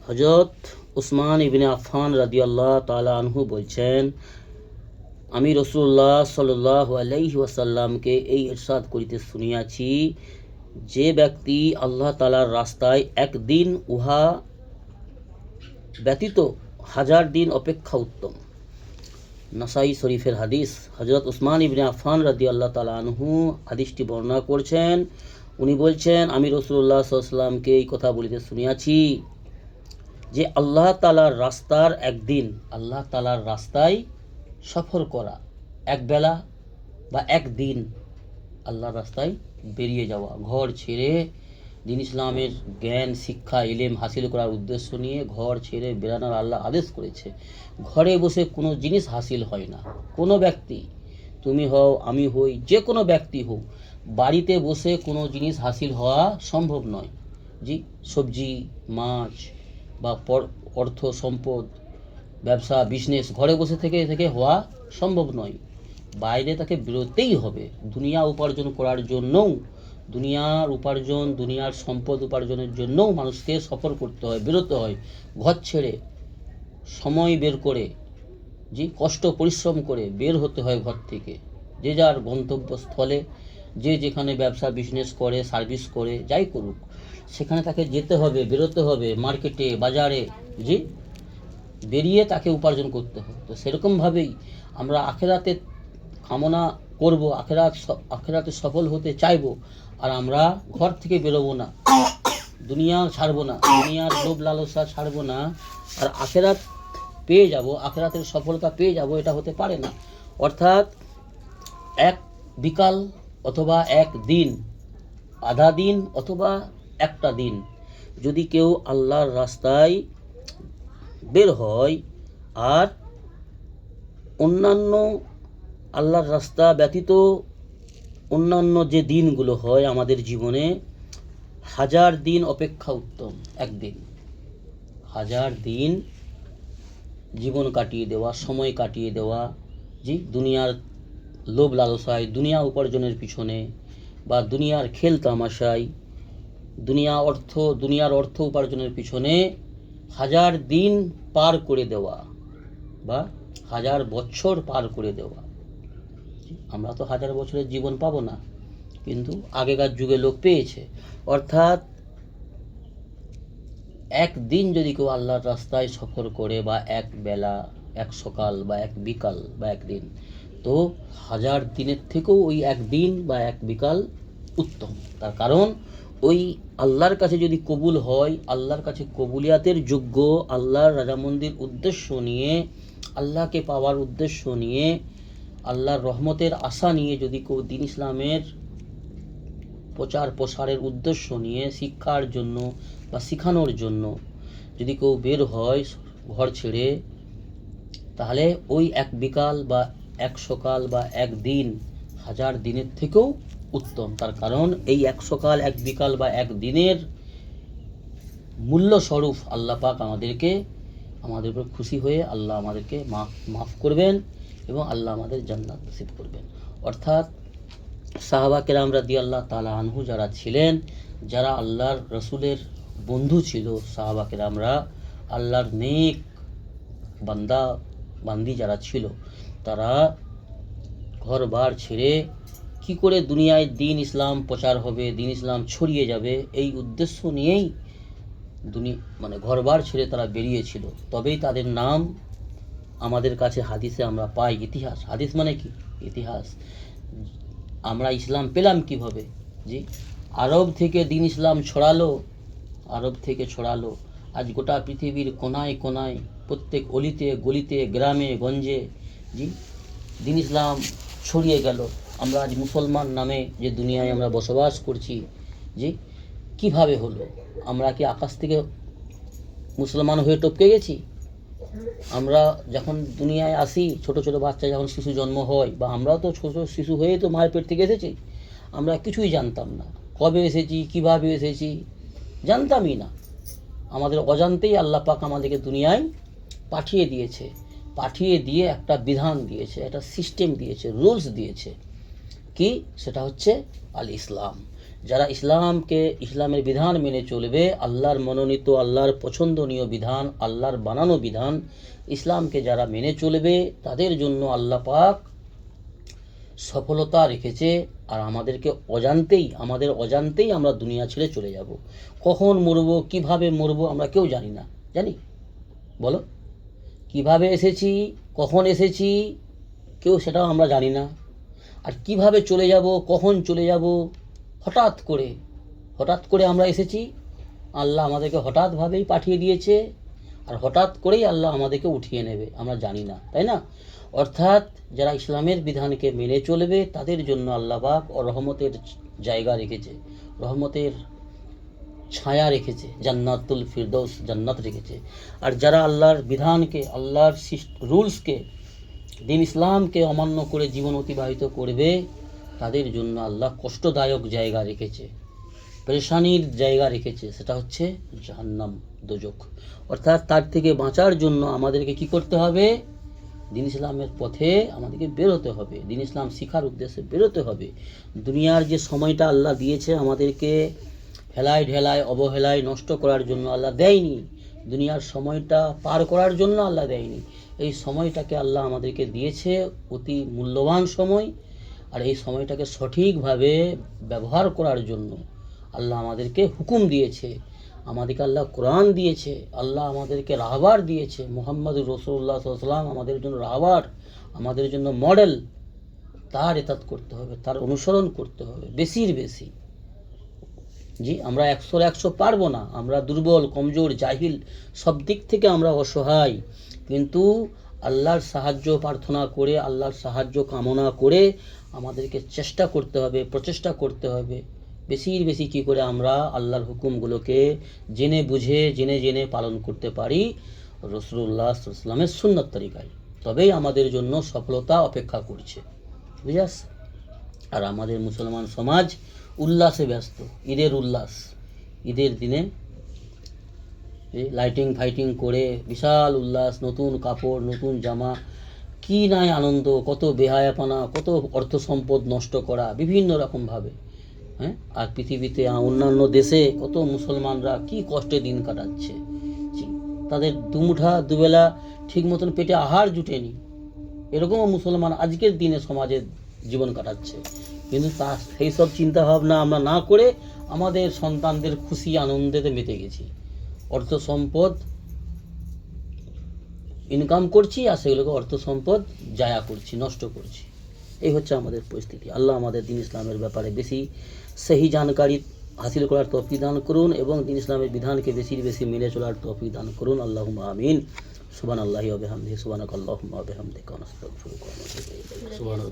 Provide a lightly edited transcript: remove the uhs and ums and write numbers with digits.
হযরত উসমান ইবনে আফফান রাদিয়াল্লাহু তাআলা আনহু বলছেন, আমি রাসূলুল্লাহ সাল্লাল্লাহু আলাইহি ওয়াসাল্লামকে এই ইরশাদ করিতে শুনিয়াছি, যে ব্যক্তি আল্লাহ তাআলার রাস্তায় একদিন উহা ব্যতীত হাজার দিন অপেক্ষা উত্তম। নাসাই শরীফের হাদিস। হযরত উসমান ইবনে আফফান রাদিয়াল্লাহু তাআলা আনহু হাদিসটি বর্ণনা করছেন। উনি বলছেন, আমি রাসূলুল্লাহ সাল্লাল্লাহু আলাইহি ওয়াসাল্লামকে এই কথা বলিতে শুনিয়াছি যে আল্লাহ তাআলার রাস্তার একদিন, আল্লাহ তাআলার রাস্তায় সফর করা, একবেলা বা একদিন আল্লাহর রাস্তায় বেরিয়ে যাওয়া, ঘর ছেড়ে দিন ইসলামের জ্ঞান শিক্ষা ইলম হাসিল করার উদ্দেশ্য নিয়ে ঘর ছেড়ে বেরানোর আল্লাহ আদেশ করেছে। ঘরে বসে কোনো জিনিস হাসিল হয় না। কোনো ব্যক্তি, তুমি হও আমি হই, যে কোনো ব্যক্তি হোক, বাড়িতে বসে কোনো জিনিস হাসিল হওয়া সম্ভব নয়। জি, সবজি মাছ বা অর্থ সম্পদ ব্যবসা বিজনেস ঘরে বসে থেকে হওয়া সম্ভব নয়। বাইরে তাকে বেরোতেই হবে। দুনিয়া উপার্জন করার জন্যও, দুনিয়ার উপার্জন, দুনিয়ার সম্পদ উপার্জনের জন্যও মানুষকে সফর করতে হয়, বেরোতে হয় ঘর ছেড়ে, সময় বের করে, কষ্ট পরিশ্রম করে বের হতে হয় ঘর থেকে। যে যার গন্তব্যস্থলে, যে যেখানে ব্যবসা বিজনেস করে, সার্ভিস করে, যাই করুক, সেখানে তাকে যেতে হবে, বেরোতে হবে, মার্কেটে বাজারে, বেরিয়ে তাকে উপার্জন করতে হবে। তো সেরকমভাবেই আমরা আখেরাতে কামনা করব, আখেরাতে সফল হতে চাইব, আর আমরা ঘর থেকে বেরোবো না, দুনিয়া ছাড়বো না, দুনিয়ার লোভ লালসা ছাড়বো না, আর আখেরাত পেয়ে যাব, আখেরাতের সফলতা পেয়ে যাব, এটা হতে পারে না। অর্থাৎ এক বিকাল অথবা এক দিন, আধা দিন অথবা একটা দিন যদি কেউ আল্লাহর রাস্তায় বের হয়, আর অন্যান্য আল্লাহর রাস্তা ব্যতীত অন্যান্য যে দিনগুলো হয় আমাদের জীবনে, হাজার দিন অপেক্ষা উত্তম। একদিন হাজার দিন জীবন কাটিয়ে দেওয়া, সময় কাটিয়ে দেওয়া, দুনিয়ার লোভ লালসায়, দুনিয়া উপার্জনের পিছনে, বা দুনিয়ার খেল তামাশায়, দুনিয়ার অর্থ উপার্জনের পিছনে হাজার দিন পার করে দেওয়া বা হাজার বছর পার করে দেওয়া। আমরা তো হাজার বছরের জীবন পাবো না, কিন্তু আগেকার যুগে লোক পেয়েছে। অর্থাৎ একদিন যদি কেউ আল্লাহর রাস্তায় সফর করে, বা এক বেলা, এক সকাল বা এক বিকাল বা একদিন, তো হাজার দিনের থেকেও ওই একদিন বা এক বিকাল উত্তম। তার কারণ ওই আল্লাহর কাছে যদি কবুল হয়, আল্লাহর কাছে কবুলিয়াতের যোগ্য, আল্লাহর রাজামন্দির উদ্দেশ্য নিয়ে, আল্লাহকে পাওয়ার উদ্দেশ্য নিয়ে, আল্লাহর রহমতের আশা নিয়ে যদি কেউ দিন ইসলামের প্রচার প্রসারের উদ্দেশ্য নিয়ে, শিক্ষার জন্য বা শিখানোর জন্য যদি কেউ বের হয় ঘর ছেড়ে, তাহলে ওই এক বিকাল বা এক সকাল বা এক দিন হাজার দিনের থেকেও উত্তম। তার কারণ এই এক সকাল, এক বিকাল বা এক দিনের মূল্য স্বরূপ আল্লাহ পাক আমাদের উপর খুশি হয়ে আল্লাহ আমাদেরকে মাফ করবেন এবং আল্লাহ আমাদের জান্নাত নসিব করবেন। অর্থাৎ সাহাবা কেরাম রাদিয়াল্লাহু তাআলা আনহু যারা ছিলেন, যারা আল্লাহর রসুলের বন্ধু ছিল, সাহাবা কেরামরা, আল্লাহর নেক বান্দা বান্দি যারা ছিল, তারা ঘর বার ছেড়ে কি করে দুনিয়ায় দিন ইসলাম প্রচার হবে, দিন ইসলাম ছড়িয়ে যাবে, এই উদ্দেশ্য নিয়েই ঘরবার ছেড়ে তারা বেরিয়েছিল। তবেই তাদের নাম আমাদের কাছে হাদিসে আমরা পাই। ইতিহাস, হাদিস মানে কি? ইতিহাস। আমরা ইসলাম পেলাম কিভাবে? আরব থেকে দিন ইসলাম ছড়ালো, আজ গোটা পৃথিবীর কোনায় কোনায়, প্রত্যেক অলিতে গলিতে, গ্রামে গঞ্জে দিন ইসলাম ছড়িয়ে গেল। আমরা আজ মুসলমান নামে যে দুনিয়ায় আমরা বসবাস করছি, কিভাবে হলো? আমরা কি আকাশ থেকে মুসলমান হয়ে টপকে গেছি? আমরা যখন দুনিয়ায় আসি, ছোট ছোট বাচ্চা যখন শিশু জন্ম হয়, বা আমরাও তো ছোট শিশু হয়ে তো মায়ের পেট থেকে এসেছি, আমরা কিছুই জানতাম না। কবে এসেছি, কিভাবে এসেছি, জানতামই না। আমাদের অজান্তেই আল্লাহ পাক আমাদেরকে দুনিয়ায় পাঠিয়ে দিয়েছে, পাঠিয়ে দিয়ে একটা বিধান দিয়েছে, একটা সিস্টেম দিয়েছে, রুলস দিয়েছে। কি? সেটা হচ্ছে আল ইসলাম, যারা ইসলামের বিধান মেনে চলবে, আল্লাহর মনোনীত, আল্লাহর পছন্দনীয় বিধান, আল্লাহর বানানো বিধান, ইসলামকে যারা মেনে চলবে, তাদের জন্য আল্লাহ পাক সফলতা রেখেছে। আর আমাদের অজান্তেই আমরা দুনিয়া ছেড়ে চলে যাব। কখন মরব, কিভাবে মরব, আমরা কেউ জানি না। জানি? বলো, কিভাবে এসেছি, কখন এসেছি, কেউ সেটাও আমরা জানি না। আর কিভাবে চলে যাব, কখন চলে যাব, হঠাৎ করে আমরা এসেছি। আল্লাহ আমাদেরকে হঠাৎভাবেই পাঠিয়ে দিয়েছে, আর হঠাৎ করেই আল্লাহ আমাদেরকে উঠিয়ে নেবে, আমরা জানি না, তাই না? অর্থাৎ যারা ইসলামের বিধানকে মেনে চলবে, তাদের জন্য আল্লাহ পাক রহমতের জায়গা রেখেছে, রহমতের ছায়া রেখেছে, জান্নাতুল ফিরদৌস, জান্নাত রেখেছে। আর যারা আল্লাহর বিধানকে, আল্লাহর রুলসকে, দিন ইসলামকে অমান্য করে জীবন অতিবাহিত করবে, তাদের জন্য আল্লাহ কষ্টদায়ক জায়গা রেখেছে, পেরেশানির জায়গা রেখেছে, সেটা হচ্ছে জাহান্নাম, দোজখ। অর্থাৎ তার থেকে বাঁচার জন্য আমাদেরকে কি করতে হবে? দিন ইসলামের পথে আমাদেরকে বেরোতে হবে, দিন ইসলাম শিখার উদ্দেশ্যে বেরোতে হবে। দুনিয়ার যে সময়টা আল্লাহ দিয়েছে আমাদেরকে হেলায় ঢেলায়, অবহেলায় নষ্ট করার জন্য আল্লাহ দেয়নি। দুনিয়ার সময়টা পার করার জন্য আল্লাহ দেয়নি। এই সময়টাকে আল্লাহ আমাদেরকে দিয়েছে অতি মূল্যবান সময়। আর এই সময়টাকে সঠিকভাবে ব্যবহার করার জন্য আল্লাহ আমাদেরকে হুকুম দিয়েছে, আমাদেরকে আল্লাহ কোরআন দিয়েছে, আল্লাহ আমাদেরকে রাহবার দিয়েছে। মুহাম্মদ রাসূলুল্লাহ সাল্লাল্লাহু আলাইহি ওয়াসাল্লাম আমাদের জন্য রাহবার, আমাদের জন্য মডেল। তার ইতাত করতে হবে, তার অনুসরণ করতে হবে বেশির বেশি। জি, আমরা 100 পারবো না, আমরা দুর্বল, কমজোর, জাহিল, সব দিক থেকে আমরা অসহায়। কিন্তু আল্লাহর সাহায্য প্রার্থনা করে, আল্লাহর সাহায্য কামনা করে আমাদেরকে প্রচেষ্টা করতে হবে বেশির বেশি কী করে আমরা আল্লাহর হুকুমগুলোকে জেনে জেনে পালন করতে পারি রাসূলুল্লাহ সাল্লাল্লাহু আলাইহি ওয়াসাল্লামের সুন্নাত তরিকায়। তবেই আমাদের জন্য সফলতা অপেক্ষা করছে, বুঝাস? আর আমাদের মুসলমান সমাজ উল্লাসে ব্যস্ত, ঈদের উল্লাস, ঈদের দিনে লাইটিং ফাইটিং করে বিশাল উল্লাস, নতুন কাপড়, নতুন জামা, কি নাই আনন্দ, কত বেহায়াপনা, কত অর্থ সম্পদ নষ্ট করা বিভিন্ন রকমভাবে। হ্যাঁ, আর পৃথিবীতে অন্যান্য দেশে কত মুসলমানরা কি কষ্টে দিন কাটাচ্ছে। তাদের দুমুঠা দুবেলা ঠিক মতন পেটে আহার জুটেনি, এরকমও মুসলমান আজকের দিনে সমাজে জীবন কাটাচ্ছে। কিন্তু সেই সব চিন্তা ভাবনা আমরা না করে আমাদের সন্তানদের খুশি আনন্দেতে মেতে গেছি, অর্থ সম্পদ ইনকাম করছি আর সেগুলোকে অর্থ সম্পদ জায়া করছি, নষ্ট করছি। এই হচ্ছে আমাদের পরিস্থিতি। আল্লাহ আমাদের দিন ইসলামের ব্যাপারে বেশি সহি জানকারি হাসিল করার তৌফিক দান করুন এবং দিন ইসলামের বিধানকে বেশি মেনে চলার তৌফিক দান করুন। আল্লাহুম্মা আমিন। সুবহানাল্লাহি ওয়া বিহামদিহি, সুবহানাকাল্লাহুম্মা ওয়া বিহামদিকা, ওয়া নাস্তাগফিরুকা ওয়া নাতুবু ইলাইক।